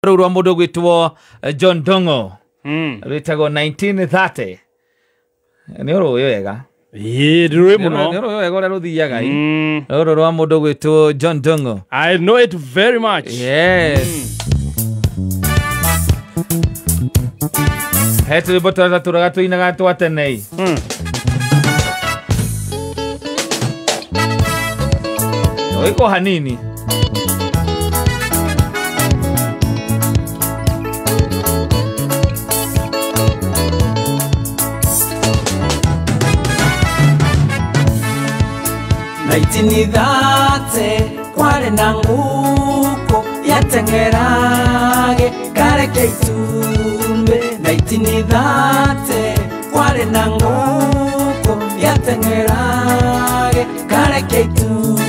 Rwa mundu gwitwo John Dongo. Rwitagwo 1930. Ni uru wega. Rwe muno. Ni uru wega ura ruthiaga. Uru rwa mundu gwitwo John Dongo. I know it very much. Yes. Hetu ribota turaga tuinaga twatenei. Oiko hanini. Naitinidate kware na nguko yatengerage kare keitumbe. Naitinidate kware na nguko yatengerage kare keitumbe.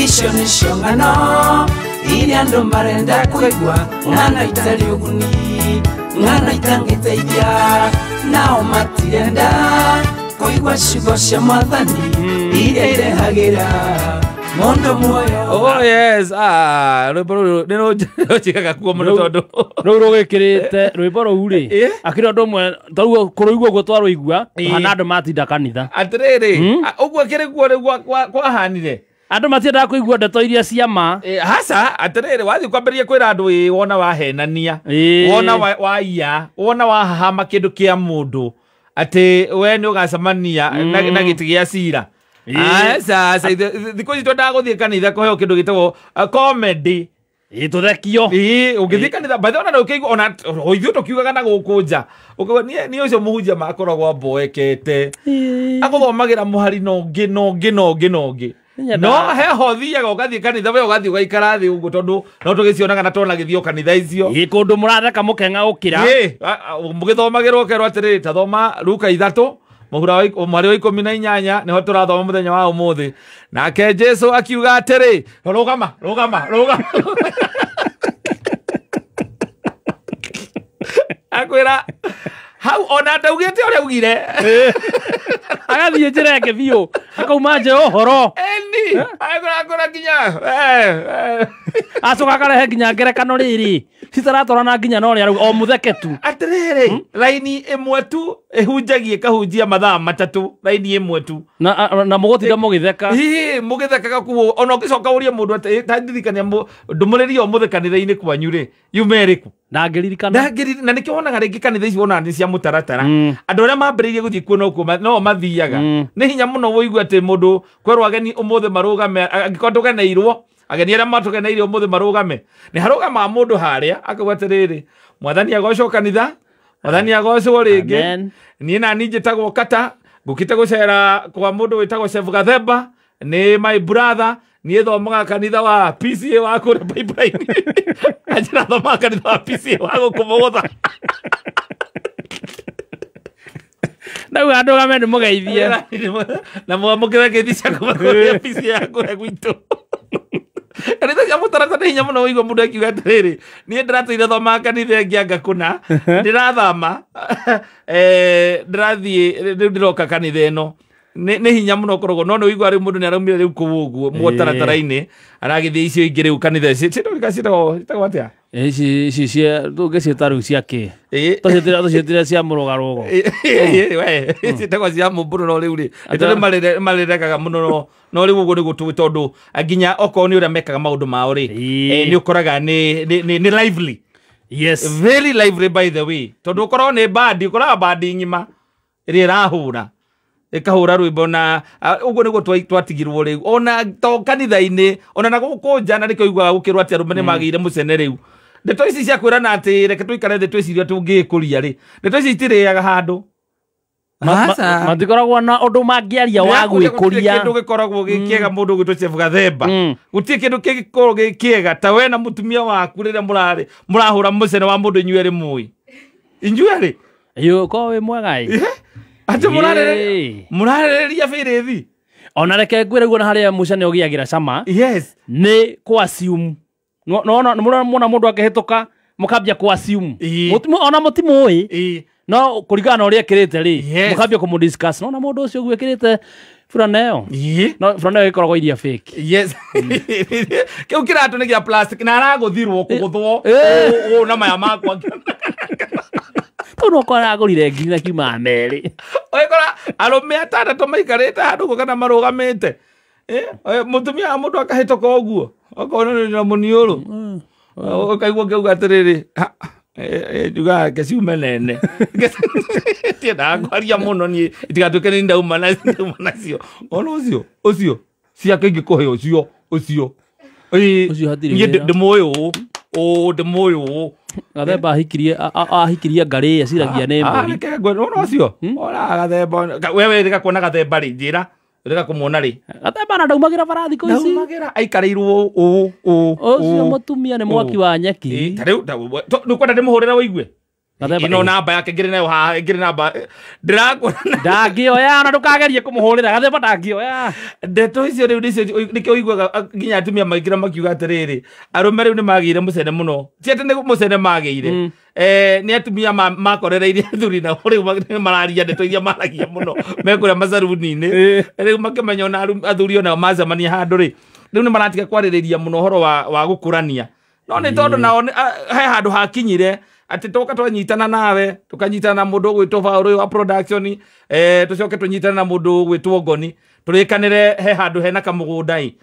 Isho nisho ngano ili ando marenda kuigwa ngana itali uguni ngana itangiteithia nao matirenda kuigwa shigo cia mathani iria irehagira mondo moyo. Oh yes, rwimbo nino chikaga kuo muno tondu Rwo gwikirite rwimbo rwo ri akira ndo mwe taruo kuruigwa gwo twaruigwa hana andu matinda kanitha atiriri uguo kiri guo kwa hanire andu matinda kuigwa ndeto iria cia ma hasa atiriri wathi kwamberia kwira andu wona wahenania wona wona wahama kindu kia mundu ati we ni ugacamania na giti gia cira sasa thiko ici twendaga guthie kanitha kuheo kindu gitagwo comedy tuthekio ugithie kanitha bathona na ukigwa ona ithuĩ tukiugaga na gũkũ nja ukauga ni ucio mũhunjia makoragwo mboekete agũthomagira mũhari nongi no heho thiaga ugathie kanitha we ugathie ugaikara thi uguo tondu no tugicionaga na tona githio kanitha icio kundu muratheka mukenga ukira mugithomagirwo kerwo atiri ta thoma Luka 3 muhura wa 18 niho turathoma muthenya wa umuthi nake Jesu akiuga atiri rugama akwira hau ona ndaugite uria ugire agathie njira yake biu akauma nje uhoro eni agora kinya acoka karehe nginya ngerekano riri citaratorana nginya no ria o mutheketu atiriri raini imwe tu ihunjagie kahunjia mathaa matatu raini imwe tu na mugutinda mugitheka mugithekaga kuo ona ugicoka urie mundu tandirikania ndumuriri o muthekanire-ini kwanyu ri yumeriku ndangĩririkana na nikio wonaga ringi kanitha ici wona ni cia mutaratara andu aria mambiririe guthii kuo no mathiaga ni hinya muno woigua ati mundu kwerwo ageni umuthi marugame angĩkorwo tugeneirwo ageni aria matugeneire umuthi marugame ni harugama mundu haria akauga atiriri mwathani agocwo kanitha mwathani agocwo ringi nie na njitagwo kata ngukite gucera kwa mundu witagwo Chef Gathemba ni my brother nie thomaga kanitha wa PCA wa kure pipeline ajira thomaga kanitha wa PCA wa gukumugutha na andu gamene mugeithie na mwamukire geithia kuma kure PCA ya kure gwitu kanitha cia mutaratara hinya muno wigwa mundu akiuga atiriri nie ndirateire thomaga kanitha ingi anga kuna ndirathama ndirathie ndiroka kanitha ino ni hinya muno korogo no wigwa ri mundu ni araumire riu kuguo mutaratara-ini aragithie icio ingi riu kanitha citagwo atia ici cia tungicieta riu cia ki tucietire cia murugarugo we citagwo cia mumburu no riu ri ito marirekaga muno no riu uguo nigu tondu nginya okorwo ni uria mekaga maundu mao ri ni ukoraga ni lively. Yes, very lively by the way tondu ukorwo ni bandi ukoraga bandi ngima iria irahura ikahura rwimbo na uguo niguo twatigirwo riu ona to kanitha-ini ona na guku nja na nikio igwa gukirwo ati arume ni magire mucene riu ndeto ici cia kwirana ati reke tuikare thi twiciria tungikuria ri ndeto ici itiriaga handu matikoragwo na undu mangiaria wa gwikuria kindu gikoragwo gikiega mundu gwitwo Chef Gathemba gutie kindu gikoragwo gikiega ta we na mutumia waku riria murahura mucene wa mundu inyueri mui inyueri iyo ko we mwega ati murarereria birithi ona reke ngwire guo na haria mucene ugiagira cama yes ni ku assume no muna mundu akihituka mukambia ku assume ona mutimui no kurigana uria kirite ri mukambia ku discuss no na mundu ucio gwikirite Flaneo. No, flaneo ikoragwo iria fake. Yes. Kiu kiratu ni kia plastic na araguthirwo kuguthwo. Na maya makwa. Tuno kora agurire ngina kiuma meri. Oikora arume atandatu maikarite handu kana marugamite. Mutumia mundu akahitoka oguo. Okorwo ni muniuru. Okaigua kiuga atiriri. Juga kesiume nene. Tienda kwaria muno ni itigatuke ni ndauma nacio. Ono ucio. Ciake ingikuhe ucio. Ucio hatiri. Ni ndemoyo. Ndemoyo. Gathemba ahikirie ngari aciragia nĩ mbũri. Reke ngwe no ucio. Ora gathemba. Wewe reka kuona gathemba ri njira. Reka kumuona ri. Gathemba na ndaumagira barathi ko ici. Ndaumagira aikarirwo Ucio mutumia nĩ mwaki wa nyeki. Tariu nukwenda ndimuhurira wigue. Ino namba yake ngire nayo haha ngire namba ndirakona ndangioya na ndukagerie kumuhurira gathemba ndangioya ndeto icio riu nikio uiguaga nginya atumia maigira makiuga atiriri arume riu ni magire mucene muno tiete ni mucene magire ni atumia makorereirie thuri na riu mararia ndeto iria maragia muno mekuria macaruni-ini riu makimenya na athuri ona macemania handu ri riu ni maratiga kwaririria muno horo wa gukurania no ni tondu nao he handu hakinyire ati toka twanyitana nawe tukanyitana na mundu gwitwo Faulu wa production tucoke tunyitana na mundu gwitwo Ngoni turikanire he handu hena kamugundai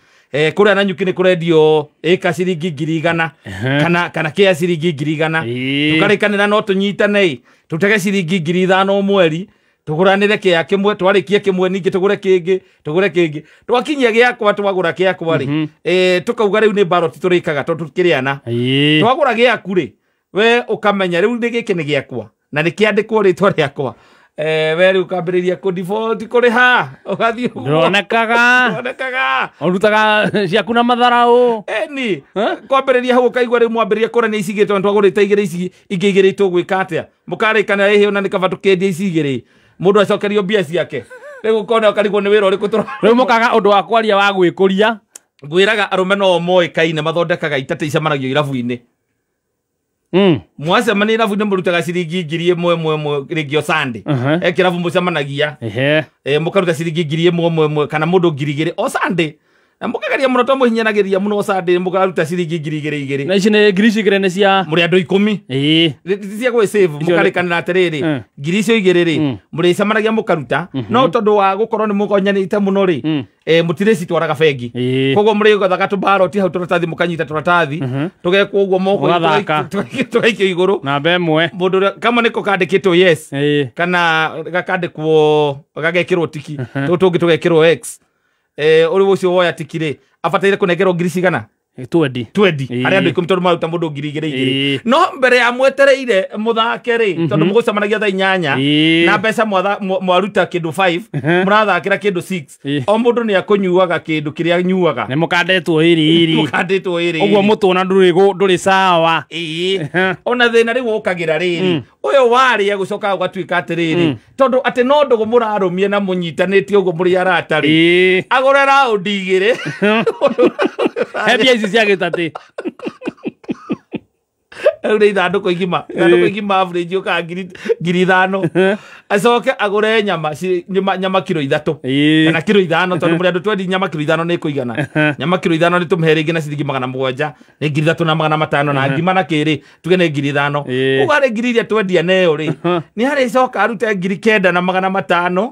kuria na nyuki ni kurendio eka ciringi 100 kana kia ciringi 100 tukarikanira no tunyitane tutege ciringi 5,000 mweri tuguranire kia kimwe twarikie kimwe ningi tugure kingi twakinyia giakwa twagura giakwa ri tukauga riu ni ballot turikaga tukiriana twagura giaku ri we ukamenya riu giki ni giakwa na ni kiandikwo ritwa riakwa we riu ukambiriria ku default kuri ha ugathii ndonekaga urutaga ciaku na matharau ni kwambiriria hau ukaigua riu mwambiriria kurania icigitwo twagurite igire ici ingi igire tugwika atia mukarikana ehe ona nikaba tukendia ici igire mundu acokerio mbia ciake riu ukona ukarigwo ni wira uriku riu mukaga undu wa kwaria wa gwikuria ngwiraga arume no moikaine mathondekaga itate icamanagio irabu-ini mwacemania irabu-ini murutaga ciringi 1,000 ringio Sunday kirabu mucemanagia mukaruta ciringi 1,000 kana mundu 2,000 o Sunday na mukageria muno to muhinyanagiria muno o Sunday mukaruta ciringi 2,000 na ici ni ngiri igire ni cia muri andu 10 cia gwe save mukarikanira atiriri ngiri icio igire ri muri cemanagia mukaruta no tondu wa gukorwo ni mukonyanite muno ri mutire citwaraga bengi koguo muri gathaga tubaroti hau turatathi mukanyita turatathi tugekwo uguo moko tugaikio iguru namba imwe mundu kama niko kandikitwo yes kana gakandikwo gagekirwo tiki tungi tugekirwo x uri ucio woya tikire abataire kunegerwo ngiri cigana 20 ari andu 10 tondu maruta mundu 2,000 no mbere ya mwetereire muthake ri tondu mugucemanagia thaa 8 na mbeca mwaruta kindu 5 murathakira kindu 6 o mundu ni akunyuaga kindu kiria nyuaga ni mukandetwo iri uguo mutuna nduri sawa ona thina ri gukagira riri uyo wari agucoka ugatuika atiriri tondu ati no ndugu murarumie na munyitanite uguo muri aratari agorera undigire hebia ici cia gitati uri ithanduku igima average uka 5,000 acoke agure nyama kilo 3 kana kilo 5 tondu muri andu twendi nyama kilo 5 ni kuigana nyama kilo 5 ni tumuhere ingi na ciringi 700 ni 3,500 na ngima na kiri tuge ni 5,000 ugare ngiri iria twendia neyo ri ni hari coka arute 9,500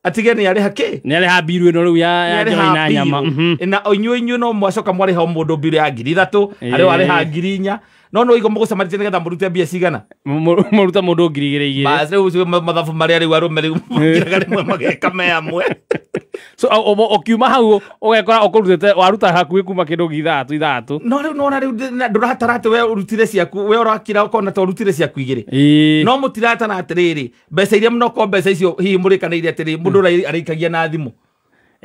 atige ni ari hake ni ari ha biru ino riu ya joina nyama na onyu no mwacoka mwari ha mundu biru ya 3,000 ari ha 4,000 no igo mugucemanitie nigetha murute mbia cigana muruta mundu 2,000 basi riu mathabu maria riu arume riu mukiraga rimwe mageka me amwe so okiuma hau ugekora ukurutete waruta hakuhi kuma kindu 3,000 no riu nona riu nduratarate we urutire ciaku we urakira ukona to urutire ciaku igiri no mutiratana atiriri mbeca iria muno ko mbeca icio hihi murikanairie atiri mundu arikagia na thimu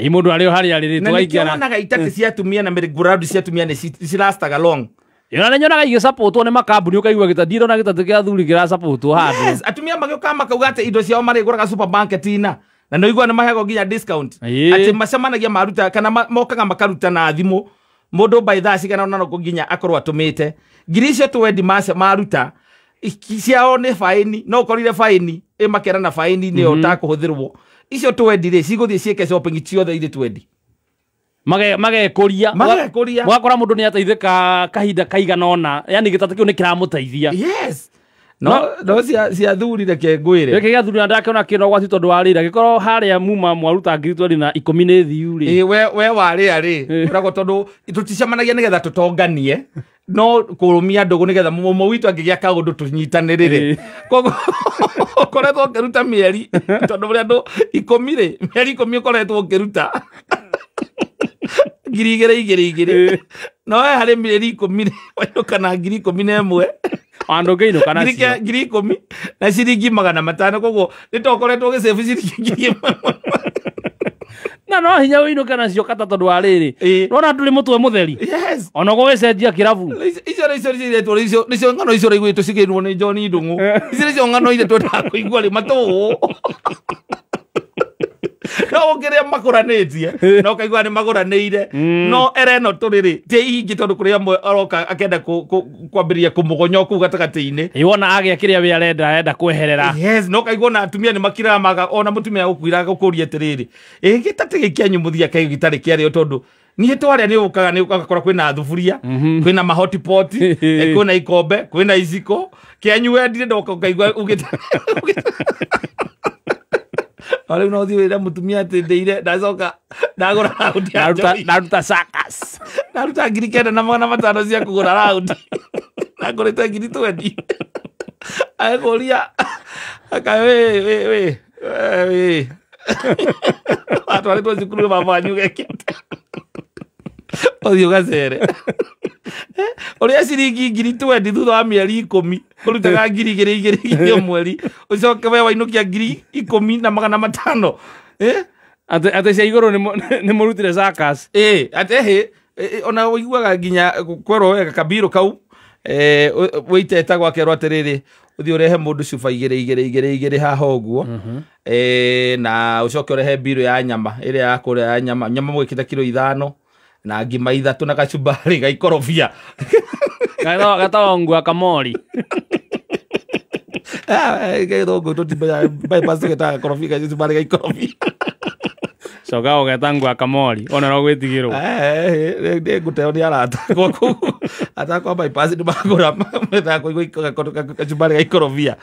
mundu ari hari ari twaikana na itate ciatumia na merry-go-round ciatumia ni cirastaga long yona nyonaga igä supportwo nä makambuni å kaigua gä tandirwo na gä tatå kä athuri kä ra supportwo handå atumia magä å ka makauga atä indo ciao marä gå raga supermarket-ina na no igua nä mahego nginya discount atä macemanagia maruta kana mokaga makaruta na thimå må ndå mbai thaa cigana ona no nginya akorwo atå mä te ngiri icio twendi maruta ciao nä baini no å korire baini ä makera na baini nä yo takå hå thä rwo icio twendi rĩ cigũthiĩ ciĩke shopping ciothe irĩ twendi magekũria mwakora mũndũ nĩ ateithĩka kahinda kaigana ona yani gĩtatũ kĩu nĩ kĩramũteithia yes no cia thuri reke ngwĩre gĩkĩ gĩa thuri na ndakĩona kĩna ũgwati tondũ warĩra gĩkorwo harĩa muma mwaruta ngiri 2010 nĩ thiu rĩ we warĩa rĩ ũragwo tondũ tũticemanagia nĩgetha tũtonganie no kũrũmia ndũgũ nĩgetha mũmũ witũ angĩgĩa kaũndũ tũnyitanĩrĩre koguo ũkoretwo ũkĩruta mĩeri tondũ mũrĩ andũ 10 rĩ mĩeri 10 ũkoretwo ũkĩruta ngiri igĩrĩ no harĩ mĩeri 10 rĩ wainũka na ngiri 11 andũ ngĩinũka nacio ngiri 10 na ciringi 500 koguo nĩtũkoretwo gĩcebu ciringi 1 no hinya wĩinũka nacio kata tondũ wa rĩrĩ nona ndũrĩ mũtwe mũtheri ona gũgĩcenjia kĩrabu icio nĩcio ng'ano icio raigua tũcigĩirwo nĩ John Ndung'u icio nĩcio ng'ano iria twendaga kũigua rĩ matũ no ũkĩrĩa makũranĩtie no kaigua nĩ magũranĩire no ereno tũrĩrĩ ti ihingi tondũ kũrĩa amwe aroka akenda kwambĩrĩria kũmũgonya kũu gatagatĩ-inĩ wona agĩa kĩrĩa we arenda kweherera no kaigua na atumia nĩ makiramaga ona mũtumia gũkwĩra gũkũria atĩrĩrĩ gĩtatĩ gĩkĩanyu mũthia kaigũ gĩtarĩ kĩarĩo tondũ niĩ twarĩa nĩ ũkaga nĩ ũgakora kwĩna thuburia kwĩna mahotipoti kwĩna ikombe kwĩna iciko kĩanyu wendire ndoka ũkaigua Wale unaodhiwe mutumia tendeire ndacoka ndagora raundi naruta sakas naruta ngiri kenda na magana matano cia kugura raundi nagorete ngiri 20 agoria we atwale to cukuru babanyu gekete othio gacere uria ciringi ngiri 20 thutha wa mĩeri 10 urutaga ngiri igĩrĩ mweri ucoke we wainukia ngiri 10 na magana matano ate cia igũrũ nĩ mũrutire sakas ate ona wĩiguaga nginya kwerwo wega kabiro kau wĩiteta gwakerwo atĩrĩrĩ uthi urehe mũndũ cuba igĩrĩ haha ũguo na ucoke urehe biro ya nyama ĩrĩa ya kũrĩa ya nyama mwĩkĩte kilo 5 na ngima 3 na kachumbari gaikorobia gatongwa kamori gaithongo tũtimba bypass getaga korobia kachumbari gaikorobia coka ũgetangwa kamori ona no gwĩtigĩrwo ngũteo nĩ arata gwaku atakwa bypass nĩ magũra metaga kũigua kachumbari gaikorobia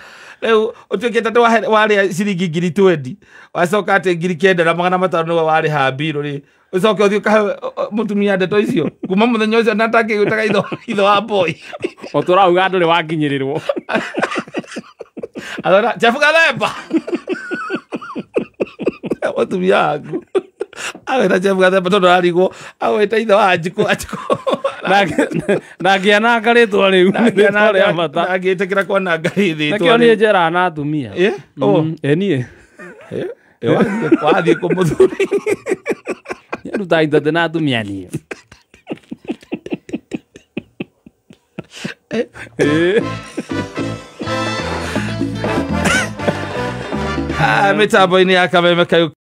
rĩu ũtuĩkĩte warĩa ciringi ngiri 20 wacoka atĩ ngiri 9 na magana matano nĩwe warĩha mbirũ rĩ ucoke ũthiĩ ũkahe mũtumia ndeto icio kuma mũthenya ũcio natakĩgwĩtaga itho wa boy ũtũrauga ndũrĩ wakinyĩrĩrwo Adora, Jeff Galemba. Mũtumia waku awĩta Jeff Galemba tondũ ararigwo awĩta ithe wa Anjikũ nangĩananga rĩtwa rĩu nangĩtĩkĩra kwananga rĩtwa nakĩo niĩ njeraga na atumia niĩ wathiĩ kũmũthuri nĩarutaga itate na atumia niĩ mitambo-inĩ ya kameme kau